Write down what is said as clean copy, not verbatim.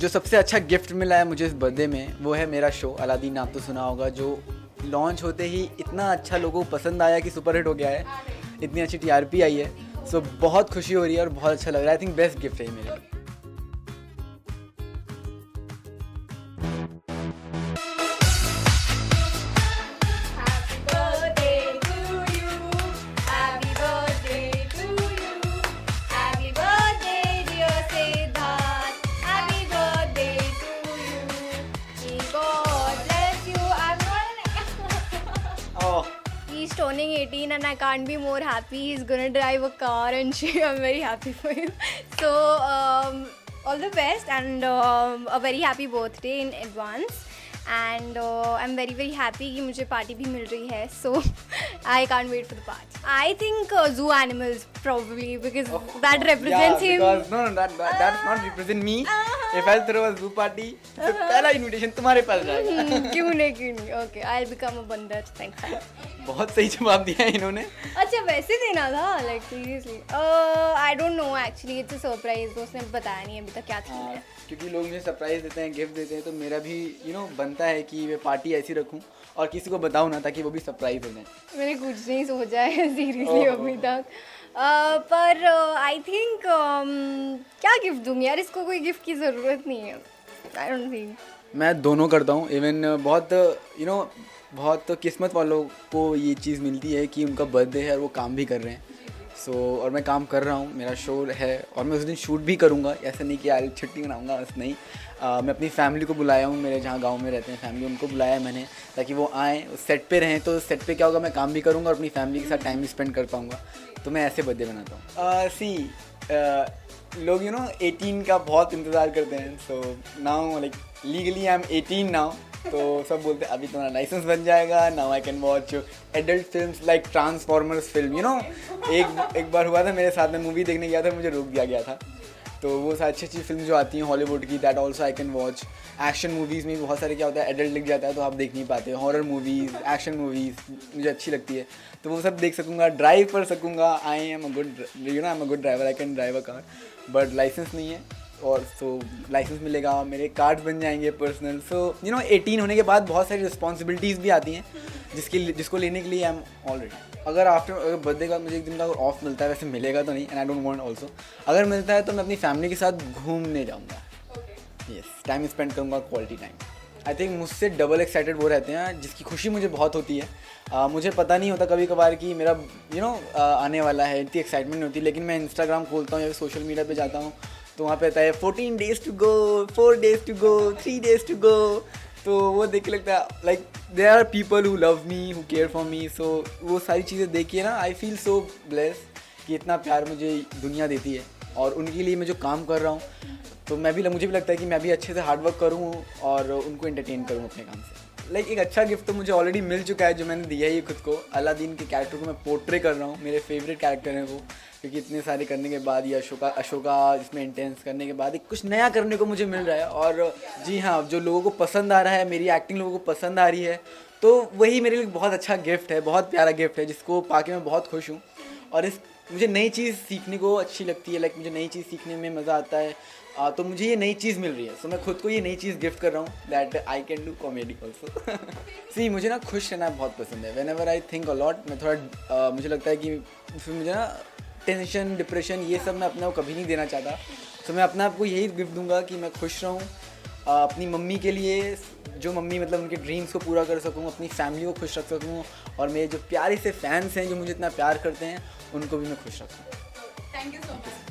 सबसे अच्छा गिफ्ट मिला है मुझे इस बर्थडे में, वो है मेरा शो अलादीन। आप तो सुना होगा, जो लॉन्च होते ही इतना अच्छा लोगों को पसंद आया कि सुपर हिट हो गया है, इतनी अच्छी टीआरपी आई है। सो बहुत खुशी हो रही है और बहुत अच्छा लग रहा है। आई थिंक बेस्ट गिफ्ट है मेरे लिए। He's turning 18 and I can't be more happy. He's gonna drive a car and shit. I'm very happy for him. So all the best and a very happy birthday in advance. And I'm very very happy कि मुझे party भी मिल रही है. So I can't wait for the party. I think zoo animals probably because that represents him. Because no, that's not represent me. If I throw a zoo party, तो पहला invitation तुम्हारे पास जाएगा. क्यों नहीं. Okay, I'll become a बंदर. Thanks. बहुत सही जवाब दिया है इन्होंने. अच्छा वैसे देना था, like seriously. I don't know actually. It's a surprise. दोस्त ने बताया नहीं अभी तक क्या थी. क्योंकि लोग मुझे सरप्राइज देते हैं, गिफ्ट देते हैं, तो मेरा भी बनता है कि मैं पार्टी ऐसी रखूं और किसी को बताऊं ना, ताकि वो भी सरप्राइज हो जाए. मैंने कुछ नहीं सोचा है सीरियसली अभी तक. पर आई थिंक क्या गिफ्ट दूंगी यार, इसको कोई गिफ्ट की ज़रूरत नहीं है. I don't think. मैं दोनों करता हूँ. इवन बहुत किस्मत वालों को ये चीज़ मिलती है कि उनका बर्थडे है और वो काम भी कर रहे हैं. और मैं काम कर रहा हूँ, मेरा शो है और मैं उस दिन शूट भी करूँगा. ऐसा नहीं कि यार छुट्टी मनाऊँगा, बस नहीं. मैं अपनी फैमिली को बुलाया हूँ, मेरे जहाँ गांव में रहते हैं फैमिली, उनको बुलाया है मैंने, ताकि वो आएँ, सेट पे रहें. तो सेट पे क्या होगा, मैं काम भी करूँगा और अपनी फैमिली के साथ टाइम भी स्पेंड कर पाऊँगा. तो मैं ऐसे बर्थडे बनाता हूँ. लोग 18 का बहुत इंतज़ार करते हैं. So now like legally I am 18 now. तो सब बोलते हैं अभी तुम्हारा लाइसेंस बन जाएगा, now I can watch adult films like transformers film. एक बार हुआ था मेरे साथ में, मूवी देखने गया था, मुझे रोक दिया गया था. तो वो अच्छी अच्छी फिल्म जो आती हैं हॉलीवुड की, that also I can watch. Action movies में बहुत सारे क्या होता है, एडल्ट लिख जाता है तो आप देख नहीं पाते. हॉरर मूवीज़, एक्शन मूवीज़ मुझे अच्छी लगती है, तो वो सब देख सकूँगा, ड्राइव कर सकूँगा. I am a good driver, I can drive a car, but licence नहीं है. और लाइसेंस मिलेगा, मेरे कार्ड्स बन जाएंगे पर्सनल. 18 होने के बाद बहुत सारी रिस्पॉन्सिबिलिटीज़ भी आती हैं जिसको लेने के लिए आई एम ऑलरेडी. अगर बर्थडे का मुझे एक दिन का ऑफ मिलता है, वैसे मिलेगा तो नहीं, and I don't want also. अगर मिलता है तो मैं अपनी फैमिली के साथ घूमने जाऊँगा. यस, टाइम स्पेंड करूँगा, क्वालिटी टाइम. आई थिंक मुझसे डबल एक्साइटेड वो रहते हैं जिसकी खुशी मुझे बहुत होती है. मुझे पता नहीं होता कभी कभार कि मेरा आने वाला है, इतनी एक्साइटमेंट नहीं होती. लेकिन मैं इंस्टाग्राम खोलता हूँ या सोशल मीडिया पे जाता हूँ तो वहाँ पे आता है 14 days to go, 4 days to go, 3 days to go. तो वो देख के लगता है like there are people who love me, who care for me. So वो सारी चीज़ें देखिए ना, आई फील सो ब्लेस कि इतना प्यार मुझे दुनिया देती है. और उनके लिए मैं जो काम कर रहा हूँ, तो मुझे भी लगता है कि मैं भी अच्छे से हार्डवर्क करूँ और उनको एंटरटेन करूँ अपने काम से. लाइक एक अच्छा गिफ्ट तो मुझे ऑलरेडी मिल चुका है, जो मैंने दिया है खुद को. अलादीन के कैरेक्टर को मैं पोर्ट्रे कर रहा हूँ. मेरे फेवरेट कैरेक्टर हैं वो, क्योंकि इतने सारे करने के बाद, ये अशोका इसमें इंटेंस करने के बाद एक कुछ नया करने को मुझे मिल रहा है. और जी हाँ, जो लोगों को पसंद आ रहा है, मेरी एक्टिंग लोगों को पसंद आ रही है, तो वही मेरे लिए बहुत अच्छा गिफ्ट है, बहुत प्यारा गिफ्ट है, जिसको पाके मैं बहुत खुश हूँ. और मुझे नई चीज़ सीखने को अच्छी लगती है. लाइक मुझे नई चीज़ सीखने में मज़ा आता है. तो मुझे ये नई चीज़ मिल रही है, सो मैं खुद को ये नई चीज़ गिफ्ट कर रहा हूँ, that I can do comedy also. मुझे ना खुश रहना बहुत पसंद है. When ever I think a lot, मैं थोड़ा मुझे लगता है कि फिर मुझे ना टेंशन, डिप्रेशन, ये सब मैं अपने को कभी नहीं देना चाहता. तो मैं अपने आप को यही गिफ्ट दूंगा कि मैं खुश रहूँ, अपनी मम्मी के लिए, जो मम्मी मतलब उनके ड्रीम्स को पूरा कर सकूँ, अपनी फैमिली को खुश रख सकूँ, और मेरे जो प्यारे से फैंस हैं जो मुझे इतना प्यार करते हैं, उनको भी मैं खुश रखूँ. Thank you so much.